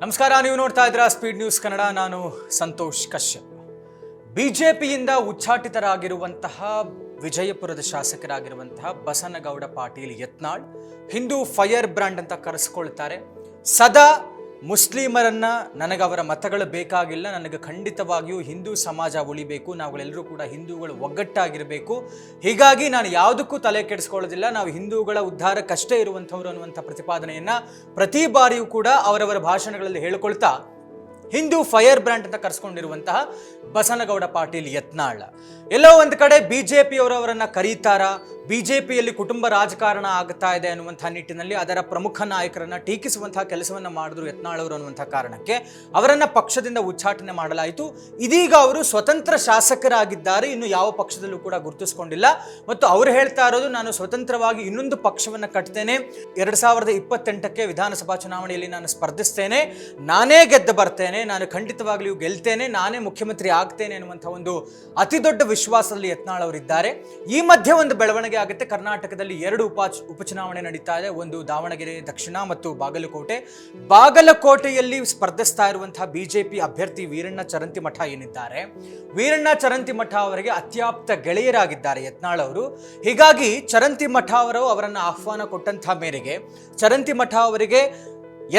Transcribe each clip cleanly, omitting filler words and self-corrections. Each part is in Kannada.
ನಮಸ್ಕಾರ, ನೀವು ನೋಡ್ತಾ ಇದ್ದೀರಾ ಸ್ಪೀಡ್ ನ್ಯೂಸ್ ಕನ್ನಡ. ನಾನು ಸಂತೋಷ್ ಕಶ್ಯಪ್. ಬಿಜೆಪಿಯಿಂದ ಉಚ್ಚಾಟಿತರಾಗಿರುವಂತಹ ವಿಜಯಪುರದ ಶಾಸಕರಾಗಿರುವಂತಹ ಬಸನಗೌಡ ಪಾಟೀಲ್ ಯತ್ನಾಳ್ ಹಿಂದೂ ಫೈರ್ ಬ್ರ್ಯಾಂಡ್ ಅಂತ ಕರೆಸಿಕೊಳ್ತಾರೆ. ಸದಾ ಮುಸ್ಲಿಮರನ್ನ ನನಗವರ ಮತಗಳು ಬೇಕಾಗಿಲ್ಲ, ನನಗೆ ಖಂಡಿತವಾಗಿಯೂ ಹಿಂದೂ ಸಮಾಜ ಉಳಿಬೇಕು, ನಾವುಗಳೆಲ್ಲರೂ ಕೂಡ ಹಿಂದೂಗಳು ಒಗ್ಗಟ್ಟಾಗಿರಬೇಕು, ಹೀಗಾಗಿ ನಾನು ಯಾವುದಕ್ಕೂ ತಲೆ ಕೆಡಿಸ್ಕೊಳ್ಳೋದಿಲ್ಲ, ನಾವು ಹಿಂದೂಗಳ ಉದ್ಧಾರಕ್ಕಷ್ಟೇ ಇರುವಂಥವ್ರು ಅನ್ನುವಂಥ ಪ್ರತಿಪಾದನೆಯನ್ನು ಪ್ರತಿ ಬಾರಿಯೂ ಕೂಡ ಅವರವರ ಭಾಷಣಗಳಲ್ಲಿ ಹೇಳಿಕೊಳ್ತಾ ಹಿಂದೂ ಫೈರ್ ಬ್ರ್ಯಾಂಡ್ ಅಂತ ಕರೆಸ್ಕೊಂಡಿರುವಂತಹ ಬಸನಗೌಡ ಪಾಟೀಲ್ ಯತ್ನಾಳ್ ಎಲ್ಲೋ ಒಂದು ಕಡೆ ಬಿಜೆಪಿಯವರವರನ್ನ ಕರೀತಾರ, ಬಿಜೆಪಿಯಲ್ಲಿ ಕುಟುಂಬ ರಾಜಕಾರಣ ಆಗ್ತಾ ಇದೆ ಅನ್ನುವಂಥ ನಿಟ್ಟಿನಲ್ಲಿ ಅದರ ಪ್ರಮುಖ ನಾಯಕರನ್ನ ಟೀಕಿಸುವಂತಹ ಕೆಲಸವನ್ನ ಮಾಡಿದ್ರು ಯತ್ನಾಳ್ ಅವರು ಅನ್ನುವಂಥ ಕಾರಣಕ್ಕೆ ಅವರನ್ನ ಪಕ್ಷದಿಂದ ಉಚ್ಚಾಟನೆ ಮಾಡಲಾಯಿತು. ಇದೀಗ ಅವರು ಸ್ವತಂತ್ರ ಶಾಸಕರಾಗಿದ್ದಾರೆ, ಇನ್ನು ಯಾವ ಪಕ್ಷದಲ್ಲೂ ಕೂಡ ಗುರುತಿಸಿಕೊಂಡಿಲ್ಲ. ಮತ್ತು ಅವರು ಹೇಳ್ತಾ ಇರೋದು, ನಾನು ಸ್ವತಂತ್ರವಾಗಿ ಇನ್ನೊಂದು ಪಕ್ಷವನ್ನು ಕಟ್ತೇನೆ, 2028ಕ್ಕೆ ವಿಧಾನಸಭಾ ಚುನಾವಣೆಯಲ್ಲಿ ನಾನು ಸ್ಪರ್ಧಿಸ್ತೇನೆ, ನಾನೇ ಗೆದ್ದು ಬರ್ತೇನೆ, ನಾನು ಖಂಡಿತವಾಗ್ಲಿಯೂ ಗೆಲ್ತೇನೆ, ನಾನೇ ಮುಖ್ಯಮಂತ್ರಿ ಆಗ್ತೇನೆ ಅನ್ನುವಂಥ ಒಂದು ಅತಿ ದೊಡ್ಡ ವಿಶ್ವಾಸದಲ್ಲಿ ಯತ್ನಾಳ್ ಅವರಿದ್ದಾರೆ. ಈ ಮಧ್ಯೆ ಒಂದು ಬೆಳವಣಿಗೆ ಆಗುತ್ತೆ. ಕರ್ನಾಟಕದಲ್ಲಿ 2 ಉಪಚುನಾವಣೆ ನಡೀತಾ ಇದೆ, ಒಂದು ದಾವಣಗೆರೆ ದಕ್ಷಿಣ ಮತ್ತು ಬಾಗಲಕೋಟೆಯಲ್ಲಿ ಸ್ಪರ್ಧಿಸ್ತಾ ಇರುವಂತಹ ಬಿಜೆಪಿ ಅಭ್ಯರ್ಥಿ ವೀರಣ್ಣ ಚರಂತಿಮಠ ಏನಿದ್ದಾರೆ, ವೀರಣ್ಣ ಚರಂತಿಮಠ ಅವರಿಗೆ ಅತ್ಯಾಪ್ತ ಗೆಳೆಯರಾಗಿದ್ದಾರೆ ಯತ್ನಾಳ್ ಅವರು. ಹೀಗಾಗಿ ಚರಂತಿಮಠ ಅವರು ಅವರನ್ನು ಆಹ್ವಾನ ಕೊಟ್ಟಂತಹ ಮೇರೆಗೆ ಚರಂತಿಮಠ ಅವರಿಗೆ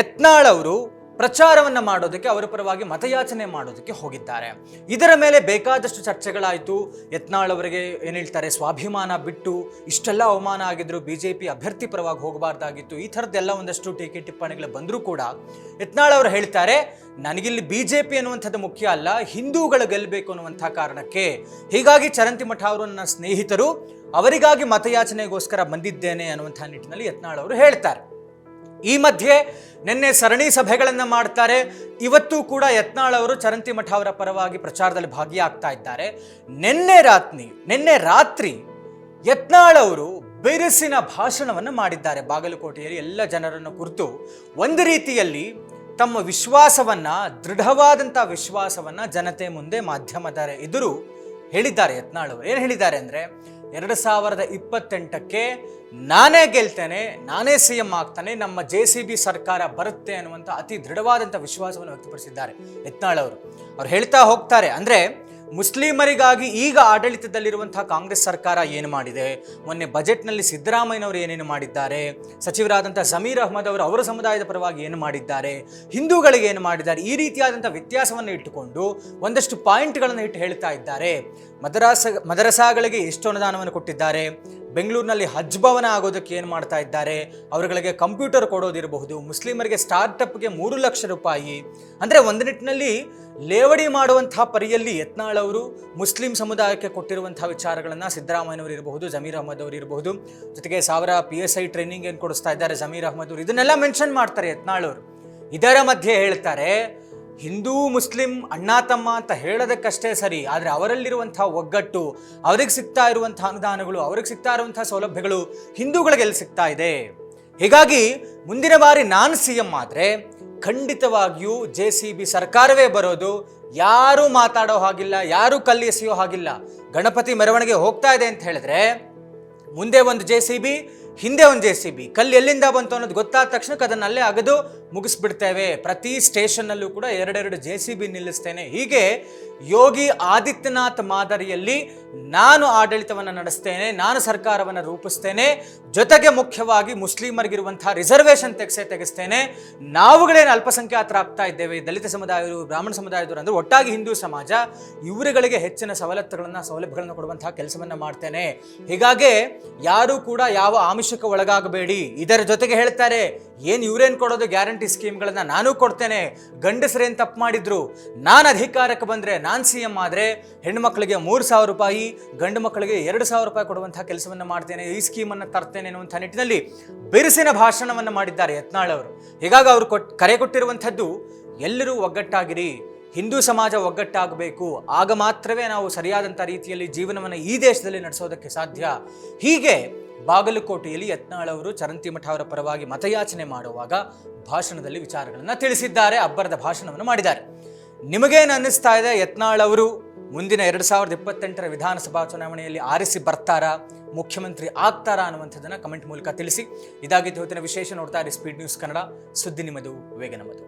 ಯತ್ನಾಳ್ ಅವರು ಪ್ರಚಾರವನ್ನು ಮಾಡೋದಕ್ಕೆ, ಅವರ ಪರವಾಗಿ ಮತಯಾಚನೆ ಮಾಡೋದಕ್ಕೆ ಹೋಗಿದ್ದಾರೆ. ಇದರ ಮೇಲೆ ಬೇಕಾದಷ್ಟು ಚರ್ಚೆಗಳಾಯಿತು. ಯತ್ನಾಳ್ ಅವರಿಗೆ ಏನು ಹೇಳ್ತಾರೆ, ಸ್ವಾಭಿಮಾನ ಬಿಟ್ಟು ಇಷ್ಟೆಲ್ಲ ಅವಮಾನ ಆಗಿದ್ರು, ಬಿಜೆಪಿ ಅಭ್ಯರ್ಥಿ ಪರವಾಗಿ ಹೋಗಬಾರ್ದಾಗಿತ್ತು, ಈ ಥರದ್ದೆಲ್ಲ ಒಂದಷ್ಟು ಟೀಕೆ ಟಿಪ್ಪಣಿಗಳು ಬಂದರೂ ಕೂಡ ಯತ್ನಾಳ್ ಅವರು ಹೇಳ್ತಾರೆ, ನನಗಿಲ್ಲಿ ಬಿಜೆಪಿ ಅನ್ನುವಂಥದ್ದು ಮುಖ್ಯ ಅಲ್ಲ, ಹಿಂದೂಗಳು ಗೆಲ್ಲಬೇಕು ಅನ್ನುವಂಥ ಕಾರಣಕ್ಕೆ, ಹೀಗಾಗಿ ಚರಂತಿಮಠ ಅವರು ನನ್ನ ಸ್ನೇಹಿತರು, ಅವರಿಗಾಗಿ ಮತಯಾಚನೆಗೋಸ್ಕರ ಬಂದಿದ್ದೇನೆ ಅನ್ನುವಂಥ ನಿಟ್ಟಿನಲ್ಲಿ ಯತ್ನಾಳ್ ಅವರು ಹೇಳ್ತಾರೆ. ಈ ಮಧ್ಯೆ ನಿನ್ನೆ ಸರಣಿ ಸಭೆಗಳನ್ನು ಮಾಡ್ತಾರೆ. ಇವತ್ತು ಕೂಡ ಯತ್ನಾಳ್ ಅವರು ಚರಂತಿಮಠ ಅವರ ಪರವಾಗಿ ಪ್ರಚಾರದಲ್ಲಿ ಭಾಗಿಯಾಗ್ತಾ ಇದ್ದಾರೆ. ನಿನ್ನೆ ರಾತ್ರಿ ಯತ್ನಾಳ್ ಅವರು ಬಿರುಸಿನ ಭಾಷಣವನ್ನು ಮಾಡಿದ್ದಾರೆ. ಬಾಗಲಕೋಟೆಯಲ್ಲಿ ಎಲ್ಲ ಜನರನ್ನು ಕುರಿತು ಒಂದು ರೀತಿಯಲ್ಲಿ ತಮ್ಮ ವಿಶ್ವಾಸವನ್ನ, ದೃಢವಾದಂಥ ವಿಶ್ವಾಸವನ್ನ ಜನತೆ ಮುಂದೆ, ಮಾಧ್ಯಮದ ಎದುರು ಹೇಳಿದ್ದಾರೆ. ಯತ್ನಾಳ್ ಅವರು ಏನು ಹೇಳಿದ್ದಾರೆ ಅಂದರೆ, 2028ಕ್ಕೆ ನಾನೇ ಗೆಲ್ತೇನೆ, ನಾನೇ CM ಆಗ್ತಾನೆ, ನಮ್ಮ JCB ಸರ್ಕಾರ ಬರುತ್ತೆ ಅನ್ನುವಂಥ ಅತಿ ದೃಢವಾದಂಥ ವಿಶ್ವಾಸವನ್ನು ವ್ಯಕ್ತಪಡಿಸಿದ್ದಾರೆ ಯತ್ನಾಳ್ ಅವರು. ಅವ್ರು ಹೇಳ್ತಾ ಹೋಗ್ತಾರೆ, ಅಂದರೆ ಮುಸ್ಲಿಮರಿಗಾಗಿ ಈಗ ಆಡಳಿತದಲ್ಲಿರುವಂತಹ ಕಾಂಗ್ರೆಸ್ ಸರ್ಕಾರ ಏನು ಮಾಡಿದೆ, ಮೊನ್ನೆ ಬಜೆಟ್ನಲ್ಲಿ ಸಿದ್ದರಾಮಯ್ಯನವರು ಏನೇನು ಮಾಡಿದ್ದಾರೆ, ಸಚಿವರಾದಂಥ ಜಮೀರ್ ಅಹ್ಮದ್ ಅವರು ಅವರ ಸಮುದಾಯದ ಪರವಾಗಿ ಏನು ಮಾಡಿದ್ದಾರೆ, ಹಿಂದೂಗಳಿಗೆ ಏನು ಮಾಡಿದ್ದಾರೆ, ಈ ರೀತಿಯಾದಂಥ ವ್ಯತ್ಯಾಸವನ್ನು ಇಟ್ಟುಕೊಂಡು ಒಂದಷ್ಟು ಪಾಯಿಂಟ್ಗಳನ್ನು ಇಟ್ಟು ಹೇಳ್ತಾ ಇದ್ದಾರೆ. ಮದರಸಾಗಳಿಗೆ ಎಷ್ಟು ಅನುದಾನವನ್ನು ಕೊಟ್ಟಿದ್ದಾರೆ, ಬೆಂಗಳೂರಿನಲ್ಲಿ ಹಜ್ ಭವನ ಆಗೋದಕ್ಕೆ ಏನು ಮಾಡ್ತಾ ಇದ್ದಾರೆ, ಅವರುಗಳಿಗೆ ಕಂಪ್ಯೂಟರ್ ಕೊಡೋದಿರಬಹುದು, ಮುಸ್ಲಿಮರಿಗೆ ಸ್ಟಾರ್ಟಪ್ಗೆ 3 ಲಕ್ಷ ರೂಪಾಯಿ, ಅಂದರೆ ಒಂದು ನಿಟ್ಟಿನಲ್ಲಿ ಲೇವಡಿ ಮಾಡುವಂತಹ ಪರಿಯಲ್ಲಿ ಯತ್ನಾಳ್ ಅವರು ಮುಸ್ಲಿಂ ಸಮುದಾಯಕ್ಕೆ ಕೊಟ್ಟಿರುವಂತಹ ವಿಚಾರಗಳನ್ನು ಸಿದ್ದರಾಮಯ್ಯನವರು ಇರಬಹುದು, ಜಮೀರ್ ಅಹ್ಮದ್ ಅವರು ಇರಬಹುದು, ಜೊತೆಗೆ 1000 PSI ಟ್ರೈನಿಂಗ್ ಏನು ಕೊಡಿಸ್ತಾ ಇದ್ದಾರೆ ಜಮೀರ್ ಅಹ್ಮದ್ ಅವರು, ಇದನ್ನೆಲ್ಲ ಮೆನ್ಷನ್ ಮಾಡ್ತಾರೆ ಯತ್ನಾಳ್ ಅವರು. ಇದರ ಮಧ್ಯೆ ಹೇಳ್ತಾರೆ, ಹಿಂದೂ ಮುಸ್ಲಿಂ ಅಣ್ಣ ತಮ್ಮ ಅಂತ ಹೇಳೋದಕ್ಕಷ್ಟೇ ಸರಿ, ಆದರೆ ಅವರಲ್ಲಿರುವಂತಹ ಒಗ್ಗಟ್ಟು, ಅವ್ರಿಗೆ ಸಿಗ್ತಾ ಇರುವಂತಹ ಅನುದಾನಗಳು, ಅವ್ರಿಗೆ ಸಿಗ್ತಾ ಇರುವಂತಹ ಸೌಲಭ್ಯಗಳು ಹಿಂದೂಗಳಿಗೆ ಎಲ್ಲಿ ಸಿಗ್ತಾ ಇದೆ, ಹೀಗಾಗಿ ಮುಂದಿನ ಬಾರಿ ನಾನು CM ಆದರೆ ಖಂಡಿತವಾಗಿಯೂ JCB ಸರ್ಕಾರವೇ ಬರೋದು, ಯಾರೂ ಮಾತಾಡೋ ಹಾಗಿಲ್ಲ, ಯಾರೂ ಕಲ್ಲು ಎಸೆಯೋ ಹಾಗಿಲ್ಲ. ಗಣಪತಿ ಮೆರವಣಿಗೆ ಹೋಗ್ತಾ ಇದೆ ಅಂತ ಹೇಳಿದ್ರೆ ಮುಂದೆ ಒಂದು JCB, ಹಿಂದೆ ಒಂದು JCB, ಕಲ್ಲು ಎಲ್ಲಿಂದ ಬಂತು ಅನ್ನೋದು ಗೊತ್ತಾದ ತಕ್ಷಣಕ್ಕೆ ಅದನ್ನು ಅಲ್ಲೇ ಅಗದು ಮುಗಿಸ್ಬಿಡ್ತೇವೆ. ಪ್ರತಿ ಸ್ಟೇಷನ್ನಲ್ಲೂ ಕೂಡ 2 JCB ನಿಲ್ಲಿಸ್ತೇನೆ. ಹೀಗೆ ಯೋಗಿ ಆದಿತ್ಯನಾಥ್ ಮಾದರಿಯಲ್ಲಿ ನಾನು ಆಡಳಿತವನ್ನು ನಡೆಸ್ತೇನೆ, ನಾನು ಸರ್ಕಾರವನ್ನು ರೂಪಿಸ್ತೇನೆ, ಜೊತೆಗೆ ಮುಖ್ಯವಾಗಿ ಮುಸ್ಲಿಮರಿಗಿರುವಂತಹ ರಿಸರ್ವೇಷನ್ ತೆಗೆಸ್ತೇನೆ. ನಾವುಗಳೇನು ಅಲ್ಪಸಂಖ್ಯಾತರಾಗ್ತಾ ಇದ್ದೇವೆ, ದಲಿತ ಸಮುದಾಯರು, ಬ್ರಾಹ್ಮಣ ಸಮುದಾಯದವರು, ಅಂದರೆ ಒಟ್ಟಾಗಿ ಹಿಂದೂ ಸಮಾಜ, ಇವರುಗಳಿಗೆ ಹೆಚ್ಚಿನ ಸೌಲಭ್ಯಗಳನ್ನು ಕೊಡುವಂತಹ ಕೆಲಸವನ್ನು ಮಾಡ್ತೇನೆ. ಹೀಗಾಗಿ ಯಾರೂ ಕೂಡ ಯಾವ ಆಮಿಷಕ್ಕೆ ಒಳಗಾಗಬೇಡಿ. ಇದರ ಜೊತೆಗೆ ಹೇಳ್ತಾರೆ, ಏನು ಇವರೇನು ಕೊಡೋದು ಗ್ಯಾರಂಟಿ ಸ್ಕೀಮ್ಗಳನ್ನು ನಾನು ಕೊಡ್ತೇನೆ, ಗಂಡಸರೇನು ತಪ್ಪು ಮಾಡಿದ್ರು, ನಾನು ಅಧಿಕಾರಕ್ಕೆ ಬಂದರೆ, ನಾನು CM ಆದರೆ ಹೆಣ್ಣುಮಕ್ಕಳಿಗೆ 3,000 ರೂಪಾಯಿ, ಗಂಡು ಮಕ್ಕಳಿಗೆ 2,000 ರೂಪಾಯಿ ಕೊಡುವಂತಹ ಕೆಲಸವನ್ನು ಮಾಡ್ತೇನೆ, ಈ ಸ್ಕೀಮನ್ನು ತರ್ತೇನೆ ಅನ್ನುವಂಥ ನಿಟ್ಟಿನಲ್ಲಿ ಬಿರುಸಿನ ಭಾಷಣವನ್ನು ಮಾಡಿದ್ದಾರೆ ಯತ್ನಾಳ್ ಅವರು. ಹೀಗಾಗಿ ಅವರು ಕರೆ ಕೊಟ್ಟಿರುವಂಥದ್ದು, ಎಲ್ಲರೂ ಒಗ್ಗಟ್ಟಾಗಿರಿ, ಹಿಂದೂ ಸಮಾಜ ಒಗ್ಗಟ್ಟಾಗಬೇಕು, ಆಗ ಮಾತ್ರವೇ ನಾವು ಸರಿಯಾದಂಥ ರೀತಿಯಲ್ಲಿ ಜೀವನವನ್ನು ಈ ದೇಶದಲ್ಲಿ ನಡೆಸೋದಕ್ಕೆ ಸಾಧ್ಯ. ಹೀಗೆ ಬಾಗಲಕೋಟೆಯಲ್ಲಿ ಯತ್ನಾಳ್ ಅವರು ಚರಂತಿಮಠ ಅವರ ಪರವಾಗಿ ಮತಯಾಚನೆ ಮಾಡುವಾಗ ಭಾಷಣದಲ್ಲಿ ವಿಚಾರಗಳನ್ನು ತಿಳಿಸಿದ್ದಾರೆ, ಅಬ್ಬರದ ಭಾಷಣವನ್ನು ಮಾಡಿದ್ದಾರೆ. ನಿಮಗೇನು ಅನ್ನಿಸ್ತಾ ಇದೆ, ಯತ್ನಾಳ್ ಅವರು ಮುಂದಿನ 2028ರ ವಿಧಾನಸಭಾ ಚುನಾವಣೆಯಲ್ಲಿ ಆರಿಸಿ ಬರ್ತಾರಾ, ಮುಖ್ಯಮಂತ್ರಿ ಆಗ್ತಾರಾ ಅನ್ನುವಂಥದ್ದನ್ನು ಕಮೆಂಟ್ ಮೂಲಕ ತಿಳಿಸಿ. ಇದಾಗಿತ್ತು ಇವತ್ತಿನ ವಿಶೇಷ. ನೋಡ್ತಾ ಇರಿ ಸ್ಪೀಡ್ ನ್ಯೂಸ್ ಕನ್ನಡ, ಸುದ್ದಿ ನಿಮ್ಮದು, ವೇಗ ನಮ್ಮದು.